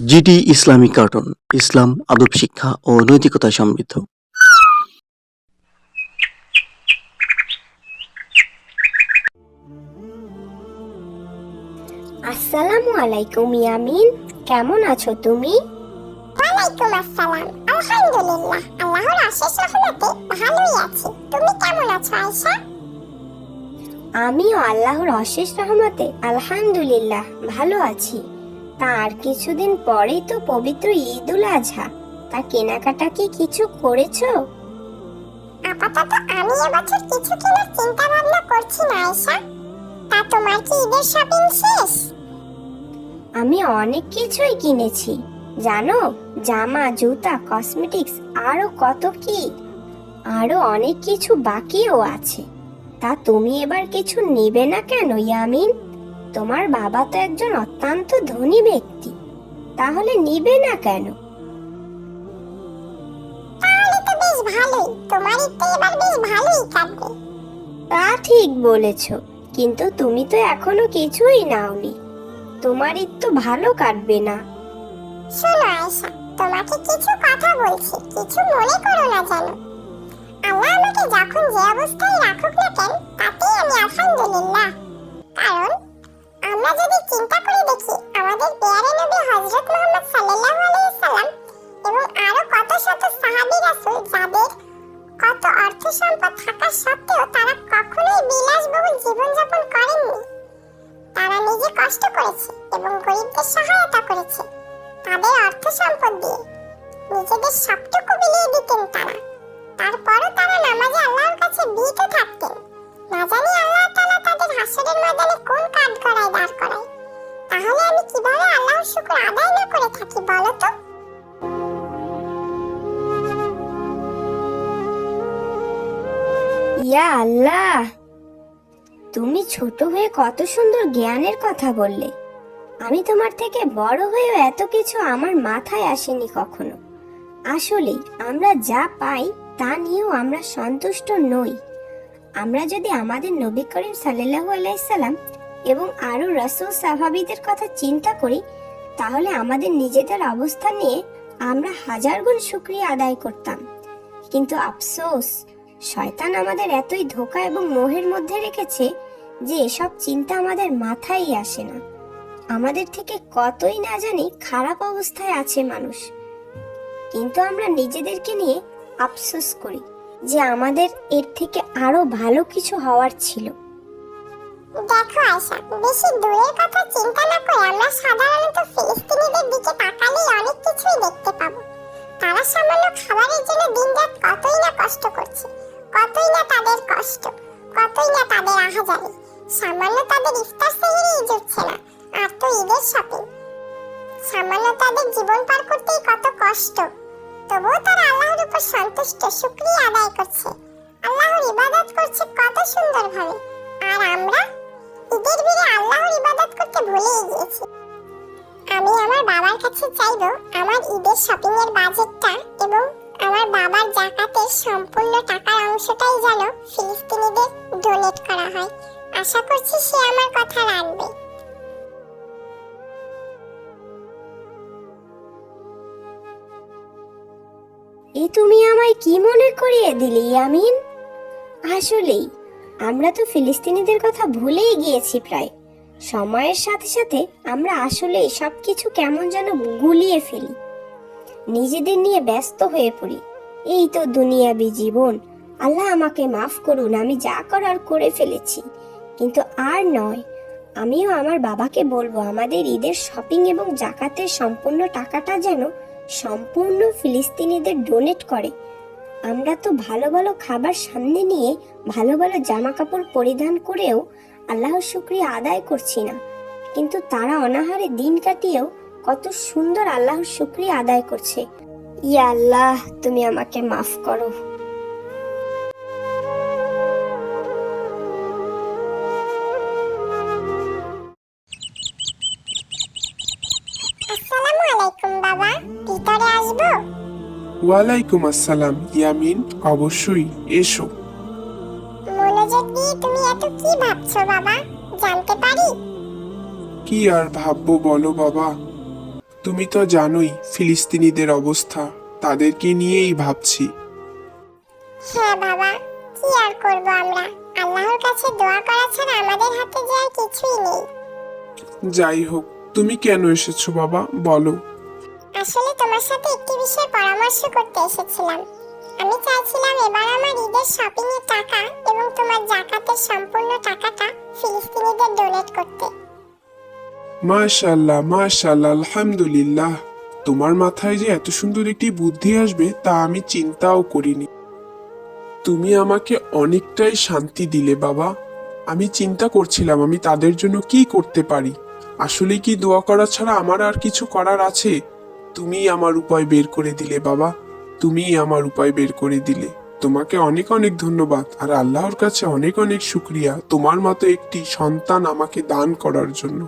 GT Islamic cartoon, ইসলাম, আদব শিক্ষা ও নৈতিকতায় সমৃদ্ধ। আসসালামু আলাইকুম ইয়ামিন, কেমন আছো তুমি? ওয়ালাইকুম আসসালাম। আলহামদুলিল্লাহ, আল্লাহর অশেষ রহমতে ভালোই আছি। তুমি কেমন আছো আয়েশা? আমিও আল্লাহর অশেষ রহমতে আলহামদুলিল্লাহ ভালো আছি। তার কিছুদিন পরেই তো পবিত্র ঈদুল আজহা, তা কেনাকাটা কি কিছু করেছো? আপাতত আমি এবছর কিছু কেনার চিন্তা ভাবনা করছি না আয়েশা। তা তোমার কি ঈদের শপিং শেষ? আমি অনেক কিছুই কিনেছি জানো, জামা, জুতা, কসমেটিক্স, আরো কত কি। আরো অনেক কিছু বাকিও আছে। তা তুমি এবার কিছু নেবে না কেন ইয়ামিন? তোমার বাবা তো একজন অত্যন্ত ধনী ব্যক্তি, তাহলে নিবে না কেন? তাহলে তো বেশ ভালোই, তোমার ঈদ তো এবার বেশ ভালোই কাটবে। তা ঠিক বলেছ, কিন্তু তুমি তো এখনো কিছুই নাওনি। তোমার ঈদ তো ভালো কাটবে না। শোনো আয়েশা, তোমাকে কিছু কথা বলছি, কিছু মনে করো না জানো। আল্লাহ আমাকে যখন যে অবস্থায় রাখুক না কেন, তাতেই আমি আলহামদুলিল্লাহ। কারণ আমরা যদি চিন্তা করে দেখি, আমাদের পেয়ারে নবী হযরত মুহাম্মদ সাল্লাল্লাহু আলাইহি সাল্লাম এবং আরো কত শত সাহাবী রাসূল, যাদের কত অর্থ সম্পদ থাকা সত্ত্বেও তারা কখনোই বিলাসবহুল জীবনযাপন করেননি। তারা নিজে কষ্ট করেছে এবং গরিবদের সহায়তা করেছে। তাদের অর্থ সম্পদ দিয়ে নিজেদের সবটুকু বিলিয়ে দিতেন তারা। তারপরও তারা নামাজে আল্লাহর কাছে বিরত থাকতেন। না জানি আল্লাহ তাআলা তাদের হাসরের ময়দানে কোন কাঠগড়ায় দাঁড় করায়। তাহলে আমি কিভাবে আল্লাহর শুকর আদায় না করে থাকি বলো তো? ইয়া আল্লাহ, তুমি ছোট হয়ে কত সুন্দর জ্ঞানের কথা বললে। আমি তোমার থেকে বড় হয়েও এত কিছু আমার মাথায় আসেনি কখনো। আসলে আমরা যা পাই তা নিয়েও আমরা সন্তুষ্ট নই। আমরা যদি আমাদের নবী করিম সাল্লাল্লাহু আলাইহি সাল্লাম এবং আরো রাসূল সাহাবীদের কথা চিন্তা করি, তাহলে আমাদের নিজেদের অবস্থা নিয়ে আমরা হাজার গুণ শুকরিয়া আদায় করতাম। কিন্তু আফসোস, শয়তান আমাদের এতই ধোঁকা এবং মোহের মধ্যে রেখেছে যে এসব চিন্তা আমাদের মাথায় আসে না। আমাদের থেকে কতই না জানি খারাপ অবস্থায় আছে মানুষ, কিন্তু আমরা নিজেদেরকে নিয়ে আফসোস করি যে আমাদের এর থেকে আরো ভালো কিছু হওয়ার ছিল। দেখো আয়েশা, বেশি দূরের কথা চিন্তা না করে আমরা সাধারণত ফিলিস্তিনিদের দিকে তাকালেই অনেক কিছুই দেখতে পাবো। তারা সামান্য খাবারের জন্য দিনরাত কতই না কষ্ট করছে, কতই না তাদের কষ্ট, কতই না তাদের আহাজারি। সামান্য তাদের ইফতার সেহরিই জুটছে না, আর তো ঈদের শপিং। সামান্য তাদের জীবন পার করতেই কত কষ্ট, তবুও তারা আল্লাহর উপর সন্তুষ্ট, শুকরিয়া আদায় করছে, আল্লাহর ইবাদত করছে কত সুন্দরভাবে। আর আমরা ঈদের ভিড়ে আল্লাহর ইবাদত করতে ভুলেই গিয়েছি। আমি আমার বাবার কাছে চাইবো আমার ঈদের শপিং এর বাজেটটা এবং আমার বাবার যাকাতের সম্পূর্ণ টাকার অংশটাই যেন ফিলিস্তিনিদের ডোনেট করা হয়। আশা করছি সে আমার কথা রাখবে। এ তুমি আমায় কি মনে করিয়ে দিলে ইয়ামিন? আসলেই আমরা তো ফিলিস্তিনিদের কথা ভুলেই গিয়েছি প্রায়। সময়ের সাথে সাথে আমরা আসলেই সবকিছু কেমন যেন গুলিয়ে ফেলি, নিজেদের নিয়ে ব্যস্ত হয়ে পড়ি। এই তো দুনিয়াবি জীবন, আল্লাহ আমাকে মাফ করুন, আমি যা করার করে ফেলেছি। কিন্তু আর নয়, আমিও আমার বাবাকে বলবো আমাদের ঈদের শপিং এবং যাকাতের সম্পূর্ণ টাকাটা যেন সম্পূর্ণ ফিলিস্তিনিদের ডোনেট করে। আমরা তো ভালো ভালো খাবার সামনে নিয়ে ভালো ভালো জামা কাপড় পরিধান করেও আল্লাহর শুকরিয়া আদায় করছি না, কিন্তু তারা অনাহারে দিন কাটিয়েও কত সুন্দর আল্লাহর শুকরিয়া আদায় করছে। ইয়া আল্লাহ, তুমি আমাকে মাফ করো। আসসালামু আলাইকুম বাবা, ভিতরে আসবো? ওয়ালাইকুম আসসালাম ইয়ামিন, অবশ্যই এসো। মনোযোগ দিয়ে তুমি এত কি ভাবছো বাবা, জানতে পারি? কি আর ভাববো বলো বাবা, তুমি তো জানোই ফিলিস্তিনিদের অবস্থা, তাদেরকে নিয়েই ভাবছি। হ্যাঁ বাবা, কি আর করব আমরা, আল্লাহর কাছে দোয়া করা ছাড়া আমাদের হাতে যে আর কিছুই নেই। যাই হোক, তুমি কেন এসেছো বাবা, বলো। আসলে তোমার সাথে একটি বিষয়ে পরামর্শ করতে এসেছিলাম। আমি চাইছিলাম এবার আমার ঈদের শপিং এর টাকা এবং তোমার যাকাতের সম্পূর্ণ টাকাটা ফিলিস্তিনিদের ডোনেট করতে। মাশাআল্লাহ মাশাআল্লাহ, আলহামদুলিল্লাহ। তোমার মাথায় যে এত সুন্দর একটি বুদ্ধি আসবে তা আমি চিন্তাও করিনি। তুমি আমাকে অনেকটাই শান্তি দিলে বাবা। আমি চিন্তা করছিলাম আমি তাদের জন্য কি করতে পারি। আসলে কি দোয়া করা ছাড়া আমার আর কিছু করার আছে? তুমিই আমার উপায় বের করে দিলে বাবা, তুমিই আমার উপায় বের করে দিলে। তোমাকে অনেক অনেক ধন্যবাদ, আর আল্লাহর কাছে অনেক অনেক শুকরিয়া তোমার মতো একটি সন্তান আমাকে দান করার জন্য।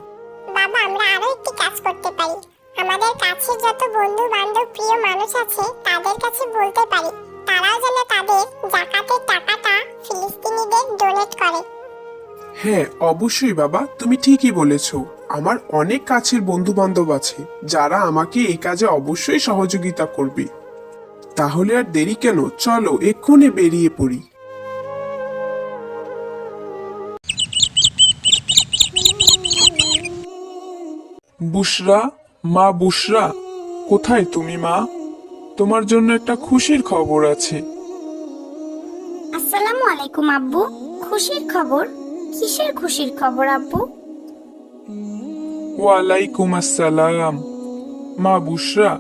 বাবা, আমরা আরো একটি কাজ করতে পারি। আমাদের কাছে যত বন্ধু বান্ধব প্রিয় মানুষ আছে তাদের কাছে বলতে পারি তারাও যেন তাদের যাকাতের টাকাটা ফিলিস্তিনিদের ডোনেট করে। হ্যাঁ অবশ্যই বাবা, তুমি ঠিকই বলেছো। আমার অনেক কাছের বন্ধু বান্ধব আছে যারা আমাকে এই কাজে অবশ্যই সহযোগিতা করবে। তাহলে আর দেরি কেন, চলো এক্ষুনি বেরিয়ে পড়ি। বুশরা, মা বুশরা, কোথায় তুমি মা? তোমার জন্য একটা খুশির খবর আছে। আসসালামু আলাইকুম আব্বু। খুশির খবর? কিসের খুশির খবর আব্বু? ওয়ালাইকুম আসসালাম। মা বুশরা,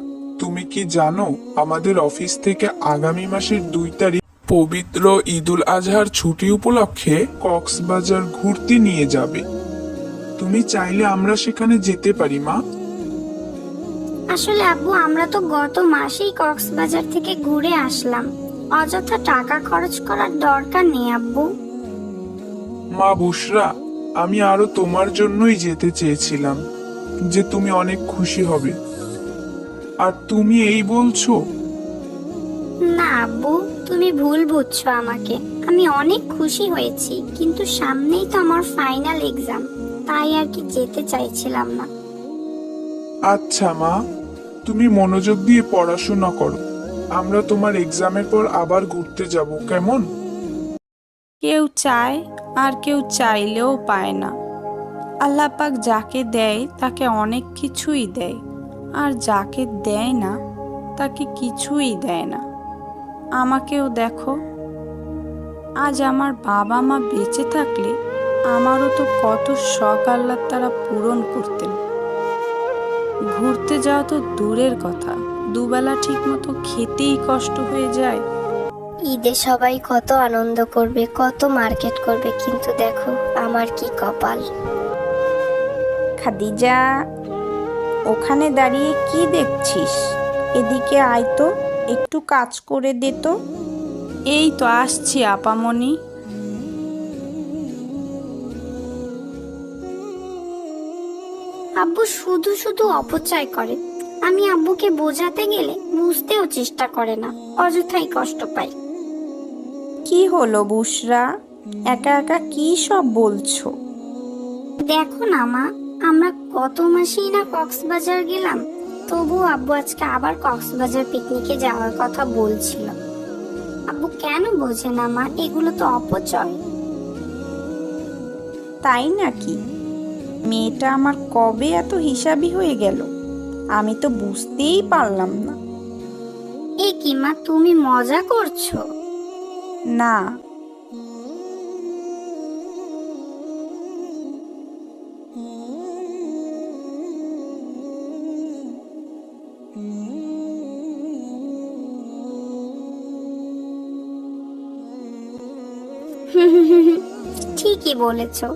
তুমি কি জানো আমাদের অফিস থেকে আগামী মাসের 2 তারিখ পবিত্র ঈদুল আজহার ছুটি উপলক্ষে কক্সবাজার ঘুরতে নিয়ে যাবে। তুমি চাইলে আমরা সেখানে যেতে পারি মা। আসলে আব্বু, আমরা তো গত মাসেই কক্সবাজার থেকে ঘুরে আসলাম। অযথা টাকা খরচ করার দরকার নেই আব্বু। মা বুশরা, আমি আরো তোমার জন্যই যেতে চেয়েছিলাম, যে তুমি অনেক খুশি হবে। আর তুমি এই বলছো? না আব্বু, তুমি ভুল বুঝছো আমাকে। আমি অনেক খুশি হয়েছি, কিন্তু সামনেই তো আমার ফাইনাল এক্সাম, তাই আর কি যেতে চাইছিলাম না। আচ্ছা মা, তুমি মনোযোগ দিয়ে পড়াশোনা করো। আমরা তোমার এক্সামের পর আবার ঘুরতে যাব, কেমন? কেউ চায় আর কেউ চাইলেও পায় না। আল্লাহ পাক যাকে দেয় তাকে অনেক কিছুই দেয়, আর যাকে দেয় না তাকে কিছুই দেয় না। আমাকেও দেখো, আজ আমার বাবা মা বেঁচে থাকলে আমারও তো কত শখ আল্লাহ তারা পূরণ করতেন। ঘুরতে যাওয়া তো দূরের কথা, দুবেলা ঠিক মতো খেতেই কষ্ট হয়ে যায়। ঈদে সবাই কত আনন্দ করবে, কত মার্কেট করবে, কিন্তু দেখো আমার কি কপাল। খাদিজা, ওখানে দাঁড়িয়ে কি দেখছিস? এদিকে আয় তো, একটু কাজ করে দে তো। এই তো আসছি আপামনি। আব্বু শুধু শুধু অপচয় করে। আমি আব্বুকে বোঝাতে গেলে বুঝতেও চেষ্টা করে না, অযথাই কষ্ট পাই। কি হলো বুশরা, একা একা কি সব বলছো? দেখো না মা, আমরা গত মাসেই না কক্সবাজার গেলাম, তবু আব্বু আজকে আবার কক্সবাজার পিকনিকে যাওয়ার কথা বলছিল। আব্বু কেন বোঝে না মা, এগুলো তো অপচয়। তাই নাকি? মেয়েটা আমার কবে এত হিসাবি হয়ে গেল, আমি তো বুঝতেই পারলাম না। এ কি মা, তুমি মজা করছো? না, ঠিকই বলেছো।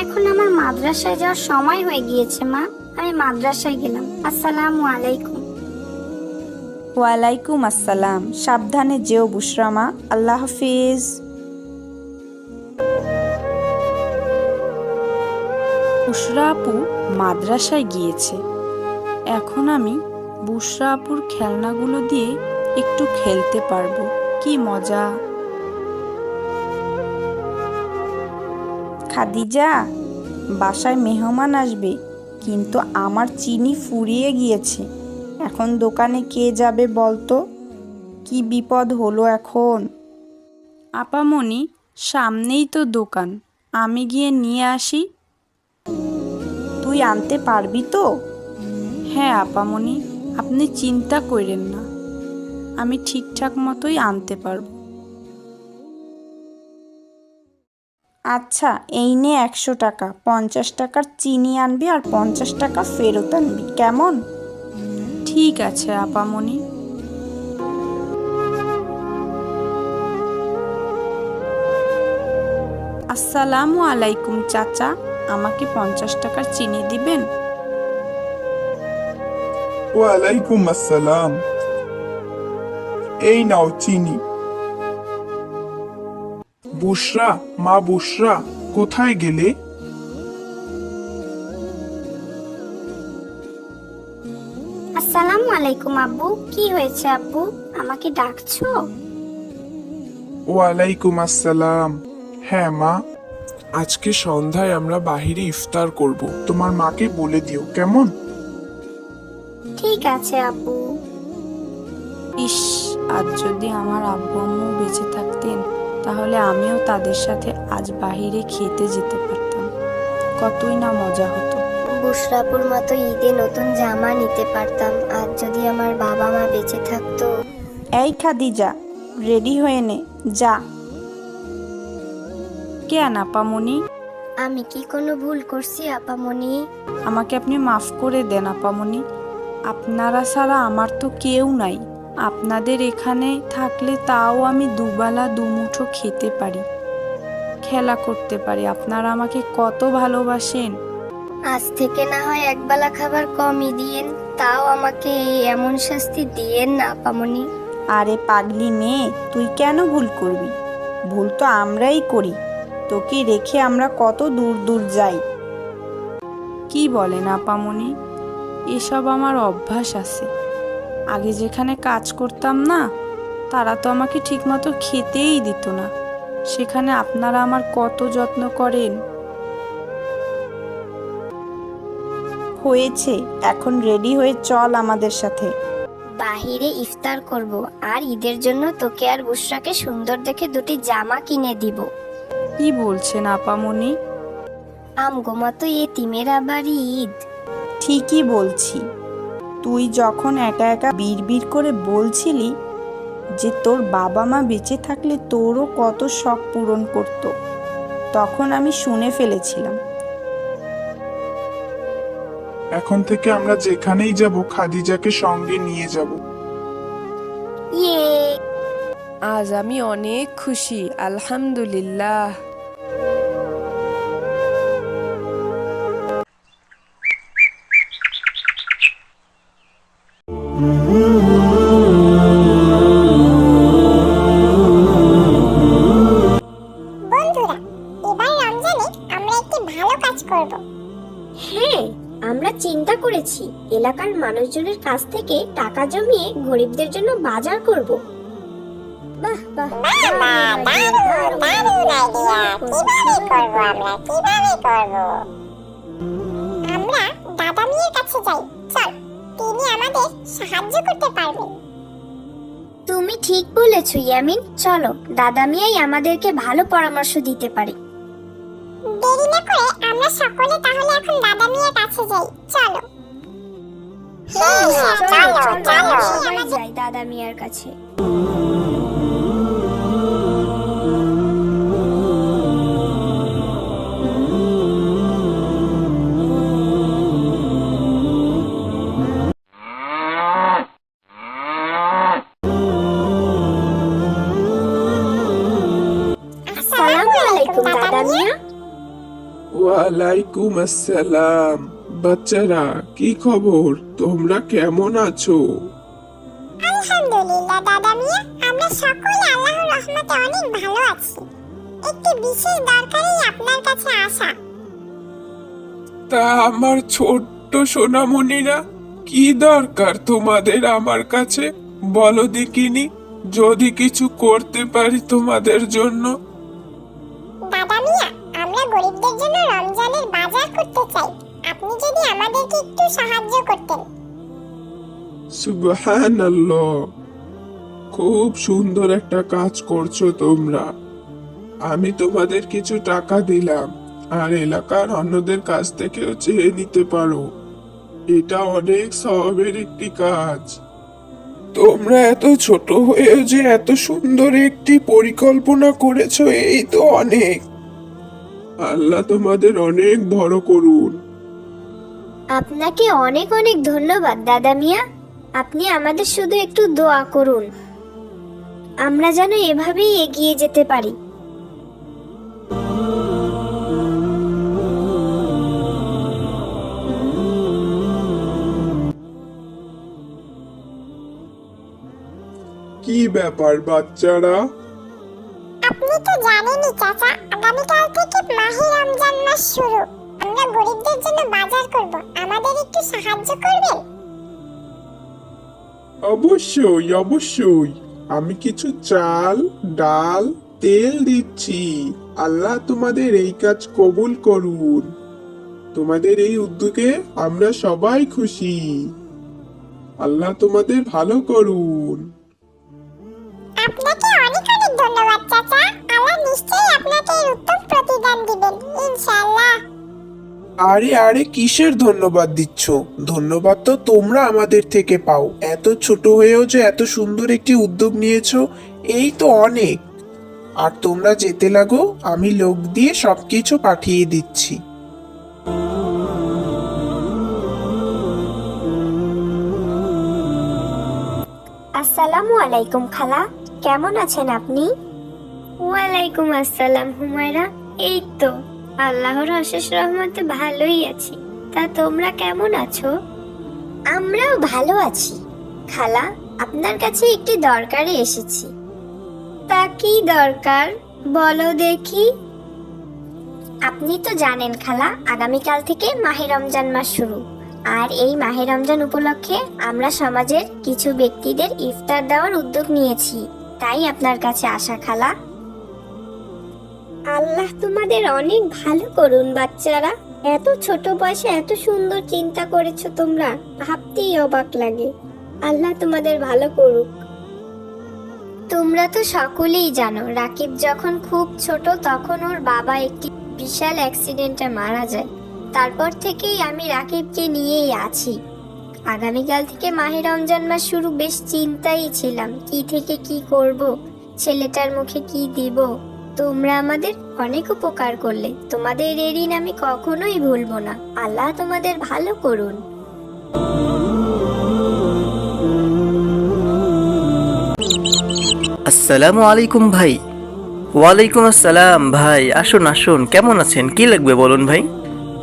এখন আমার মাদ্রাসায় যাওয়ার সময় হয়ে গিয়েছে মা, আমি মাদ্রাসায় গেলাম। আসসালামু আলাইকুম। ওয়ালাইকুম আসসালাম। সাবধানে যেও বুশরা মা, আল্লাহ হাফিজ। বুশরা আপু মাদ্রাসায় গিয়েছে। এখন আমি বুশরা আপুর খেলনাগুলো দিয়ে একটু খেলতে পারবো। কি মজা! খাদিজা, বাসায় মেহমান আসবে, কিন্তু আমার চিনি ফুরিয়ে গিয়েছে। এখন দোকানে কে যাবে বলতো? কি বিপদ হলো এখন? আপামনি, সামনেই তো দোকান, আমি গিয়ে নিয়ে আসি। তুই আনতে পারবি তো? হ্যাঁ আপামনি, আপনি চিন্তা করেন না, আমি ঠিকঠাক মতোই আনতে পারবো। আচ্ছা, এই নে 100 টাকা, 50 টাকার চিনি আনবি আর 50 টাকা ফেরত আনবি, কেমন? ঠিক আছে আপামনি। আসসালামু আলাইকুম চাচা, আমাকে 50 টাকার চিনি দিবেন? ওয়ালাইকুম আসসালাম। এই নাও চিনি। বুশরা, মা বুশরা, কোথায় গেলে? আসসালামু আলাইকুম আব্বু, কি হয়েছে আব্বু, আমাকে ডাকছো? ওয়ালাইকুম আসসালাম। হ্যাঁ মা, আজকে সন্ধ্যায় আমরা বাহিরে ইফতার করব, তোমার মাকে বলে দিও, কেমন? ঠিক আছে আব্বু। ইস, আজ যদি আমার আব্বু আম্মু বেঁচে থাকতেন, তাহলে আমিও তাদের সাথে আজ বাহিরে খেতে যেতে পারতাম, কতই না মজা হতো। বুশরাপুর মতো ঈদে নতুন জামা নিতে পারতাম, আর যদি আমার বাবা মা বেঁচে থাকতো। এই খাদিজা, রেডি হয়ে নে, যা। কেন আপামনি? আমি কি কোনো ভুল করছি আপামনি? আমাকে আপনি মাফ করে দেন আপামনি, আপনারা ছাড়া আমার তো কেউ নাই। আপনাদের এখানে থাকলে তাও আমি দুবেলা দুমুঠো খেতে পারি, খেলা করতে পারি। আপনারা আমাকে কত ভালোবাসেন। আজ থেকে না হয় একবেলা খাবার কমই দিয়েন, তাও আমাকে এই এমন শাস্তি দিয়েন না আপামনি। আরে পাগলি মেয়ে, তুই কেন ভুল করবি? ভুল তো আমরাই করি, তোকে রেখে আমরা কত দূর দূর যাই। কি বলেন আপামনি, এসব আমার অভ্যাস আছে। আগে যেখানে কাজ করতাম না, তারা তো আমাকে ঠিকমতো খেতেই দিত না, সেখানে আপনারা আমার কত যত্ন করেন। হয়েছে, এখন রেডি হয়ে চল আমাদের সাথে। বাহিরে ইফতার করব, আর ঈদের জন্য তোকে আর বুশরাকে সুন্দর দেখে দুটি জামা কিনে দিব। কি বলছেন আপামনি? আমগো মতো এতিমের আবার ঈদ। ঠিকই বলছি। তুই যখন একা একা বিড়বিড় করে বলছিলি যে তোর বাবা মা বেঁচে থাকলে তোরও কত শখ পূরণ করত, তখন আমি শুনে ফেলেছিলাম। এখন থেকে আমরা যেখানেই যাব খাদিজাকে সঙ্গে নিয়ে যাব। ইয়ে, আজ আমি অনেক খুশি, আলহামদুলিল্লাহ। বন্ধুরা, এবার রমজানে আমরা একটি ভালো কাজ করব। হ্যাঁ, আমরা চিন্তা করেছি এলাকার মানুষজনের কাছ থেকে টাকা জমিয়ে গরিবদের জন্য বাজার করব। বাহ বাহ, বাবা, দারুণ দারুণ আইডিয়া। কিভাবে করব আমরা, কিভাবে করব? আমরা দাদা মিয়ার কাছে যাই, চল, তিনি আমাদের সাহায্য করতে পারবেন। তুমি ঠিক বলেছো ইয়ামিন, চলো, দাদা মিয়াই আমাদেরকে ভালো পরামর্শ দিতে পারে। দেরি না করে আমরা সকলে তাহলে এখন দাদা মিয়ার কাছে যাই, চলো। হ্যাঁ হ্যাঁ, চলো চলো। সবাই যাই দাদা মিয়ার কাছে। আসসালামু আলাইকুম দাদা মিয়া। ওয়ালাইকুম আসসালাম। বাচ্চারা, কি খবর? তোমরা কেমন আছো? আলহামদুলিল্লাহ দাদা মিয়া, আমরা সকলে আল্লাহর রহমতে অনেক ভালো আছি। একটি বিশেষ দরকারেই আপনার কাছে আসা। তা আমার ছোট্ট সোনামণিরা, কি দরকার তোমাদের আমার কাছে? বলো দেখিনি, যদি কিছু করতে পারি তোমাদের জন্য। দাদা মিয়া, আমরা গরিবদের জন্য রমজানের বাজার করতে চাই। আপনি যদি আমাদের সুবহানাল্লাহ, খুব সুন্দর একটা কাজ করছো তোমরা। আমি তোমাদের কিছু টাকা দিলাম, আর এলাকার অন্যদের কাছ থেকেও চেয়ে নিতে পারো। এটা অনেক সওয়াবের একটি কাজ। তোমরা এত ছোট হয়েও যে এত সুন্দর একটি পরিকল্পনা করেছো, এই তো অনেক। আল্লাহ তোমাদের অনেক বড় করুন। আপনাকে অনেক অনেক ধন্যবাদ দাদা মিয়া। আপনি আমাদের শুধু একটু দোয়া করুন, আমরা যেন এভাবেই এগিয়ে যেতে পারি। কি ব্যাপার বাচ্চারা? আপনি তো জানেনই চাচা, আগামীকাল থেকে মাহে রমজান মাস শুরু। আমরা গরিবদের জন্য বাজার করব, আমাদের একটু সাহায্য করবেন? অবশ্যই অবশ্যই, আমি কিছু চাল, ডাল, তেল দিচ্ছি। আল্লাহ তোমাদের এই কাজ কবুল করুন। তোমাদের এই উদ্যোগে আমরা সবাই খুশি। আল্লাহ তোমাদের ভালো করুন। আপনাকে অনেক অনেক ধন্যবাদ চাচা। আল্লাহ নিশ্চয়ই আপনাকে এর উত্তম প্রতিদান দিবেন ইনশাআল্লাহ। আরে আরে, কিসের ধন্যবাদ দিচ্ছ? ধন্যবাদ তো তোমরা আমাদের থেকে পাও। এত ছোট হয়েও যে এত সুন্দর একটি উদ্যোগ নিয়েছো, এই তো অনেক। আর তোমরা যেতে লাগো, আমি লোক দিয়ে সবকিছু পাঠিয়ে দিচ্ছি। আসসালামু আলাইকুম খালা, কেমন আছেন আপনি? ওয়ালাইকুম আসসালাম হুমায়রা। এই তো আল্লাহর অশেষ রহমতে ভালোই আছি। তা তোমরা কেমন আছো? আমরাও ভালো আছি। খালা, আপনার কাছে একটি দরকারে এসেছি। তা কি দরকার বলো দেখি। আপনি তো জানেন খালা, আগামীকাল থেকে মাহে রমজান মাস শুরু। আর এই মাহে রমজান উপলক্ষে আমরা সমাজের কিছু ব্যক্তিদের ইফতার দেওয়ার উদ্যোগ নিয়েছি, তাই আপনার কাছে আসা খালা। আল্লাহ তোমাদের অনেক ভালো করুন বাচ্চারা। এত ছোট বয়সে এত সুন্দর চিন্তা করেছো তোমরা, ভাবতেই অবাক লাগে। আল্লাহ তোমাদের ভালো করুক। তোমরা তো সকলেই জানো, রাকিব যখন খুব ছোট তখন ওর বাবা একটি বিশাল অ্যাক্সিডেন্টে মারা যায়। তারপর থেকেই আমি রাকিবকে নিয়েই আছি। আগামীকাল থেকে মাহে রমজান মাস শুরু, বেশ চিন্তাই ছিলাম কি থেকে কি করব, ছেলেটার মুখে কি দিব। তোমরা আমাদের অনেক উপকার করলে, তোমাদের এই ঋণ আমি কখনোই ভুলবো না। আল্লাহ তোমাদের ভালো করুন। আসসালামু আলাইকুম ভাই। ওয়ালাইকুম আসসালাম ভাই, আসুন আসুন, কেমন আছেন? কি লাগবে বলুন ভাই।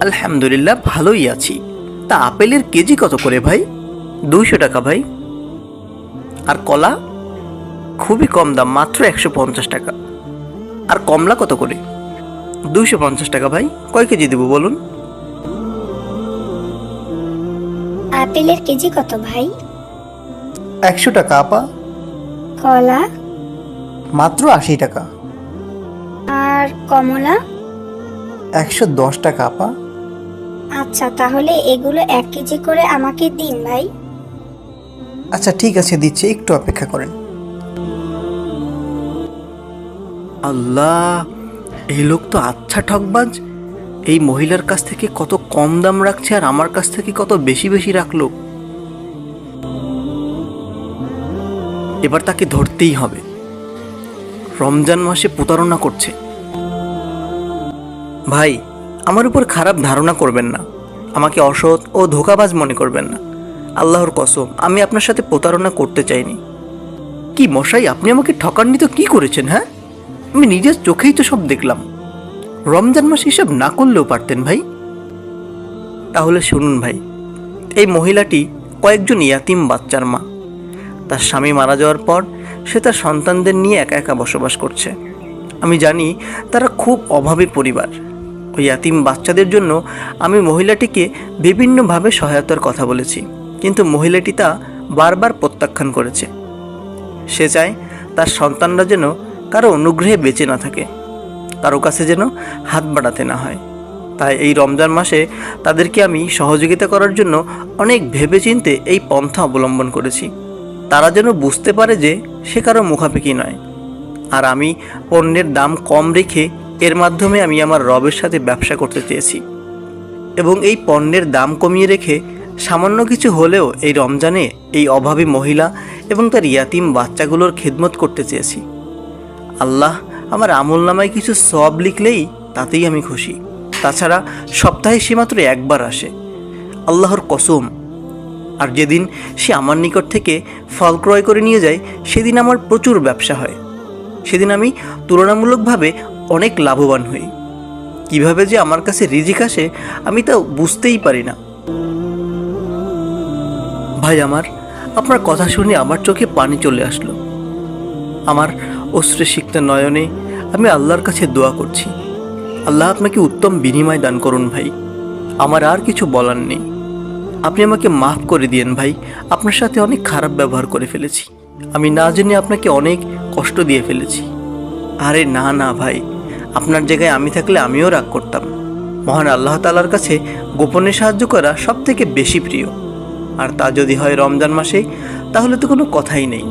আলহামদুলিল্লাহ ভালোই আছি। তা আপেলের কেজি কত করে ভাই? 200 টাকা ভাই। আর কলা? খুবই কম দাম, মাত্র 150 টাকা। আর কমলা কত করে? 250 টাকা ভাই। কয় কেজি দেবো বলুন? আপেলের কেজি কত ভাই? 100 টাকা আপা। কলা? মাত্র 80 টাকা। আর কমলা? 110 টাকা আপা। আচ্ছা, তাহলে এগুলো 1 কেজি করে আমাকে দিন ভাই। আচ্ছা ঠিক আছে, দিচ্ছি, একটু অপেক্ষা করেন। আল্লাহ, এই লোক তো আচ্ছা ঠকবাজ। এই মহিলার কাছ থেকে কত কম দাম রাখছে, আর আমার কাছ থেকে কত বেশি বেশি রাখলো। এবার তাকে ধরতেই হবে। রমজান মাসে প্রতারণা করছে। ভাই, আমার উপর খারাপ ধারণা করবেন না, আমাকে অসৎ ও ধোঁকাবাজ মনে করবেন না। আল্লাহর কসম, আমি আপনার সাথে প্রতারণা করতে চাইনি। কি মশাই, আপনি আমাকে ঠকাননি তো কি করেছেন? হ্যাঁ, আমি নিজের চোখেই তো সব দেখলাম। রমজান মাস হিসাব না করলেও পারতেন ভাই। তাহলে শুনুন ভাই, এই মহিলাটি কয়েকজন ইয়াতিম বাচ্চার মা। তার স্বামী মারা যাওয়ার পর সে তার সন্তানদের নিয়ে একা একা বসবাস করছে। আমি জানি তারা খুব অভাবী পরিবার। ওই ইয়াতিম বাচ্চাদের জন্য আমি মহিলাটিকে বিভিন্নভাবে সহায়তার কথা বলেছি, কিন্তু মহিলাটি তা বারবার প্রত্যাখ্যান করেছে। সে চায় তার সন্তানরা যেন কারো অনুগ্রহে বেঁচে না থাকে, কারো কাছে যেন হাত বাড়াতে না হয়। তাই এই রমজান মাসে তাদেরকে আমি সহযোগিতা করার জন্য অনেক ভেবেচিন্তে এই পন্থা অবলম্বন করেছি। তারা যেন বুঝতে পারে যে সে কারো মুখাপেক্ষি নয়, আর আমি পণ্যের দাম কম রেখে এর মাধ্যমে আমি আমার রবের সাথে ব্যবসা করতে চেয়েছি, এবং এই পণ্যের দাম কমিয়ে রেখে সামান্য কিছু হলেও এই রমজানে এই অভাবী মহিলা এবং তার ইয়াতিম বাচ্চাগুলোর খেদমত করতে চেয়েছি। আল্লাহ আমার আমলনামায় কিছু সওয়াব লিখলেই তাতেই আমি খুশি। তাছাড়া সপ্তাহে সে মাত্র একবার আসে, আল্লাহর কসম। আর যেদিন সে আমার নিকট থেকে ফল ক্রয় করে নিয়ে যায় সেদিন আমার প্রচুর ব্যবসা হয়, সেদিন আমি তুলনামূলকভাবে অনেক লাভবান হই। কিভাবে যে আমার কাছে রিজিক আসে আমি তা বুঝতেই পারি না। ভাই আমার, আপনার কথা শুনে আমার চোখে পানি চলে আসলো। আমার অশ্রুসিক্ত নয়নে আমি আল্লাহর কাছে দোয়া করছি, আল্লাহ আপনাকে উত্তম বিনিময় দান করুন ভাই। আমার আর কিছু বলার নেই, আপনি আমাকে মাফ করে দিয়েন ভাই। আপনার সাথে অনেক খারাপ ব্যবহার করে ফেলেছি, আমি না জেনে আপনাকে অনেক কষ্ট দিয়ে ফেলেছি। আরে না না ভাই, আপনার জায়গায় আমি থাকলে আমিও রাগ করতাম। মহান আল্লাহ তাআলার কাছে গোপনে সাহায্য করা সব থেকে বেশি প্রিয়, আর তা যদি হয় রমজান মাসে, তাহলে তো কোনো কথাই নেই।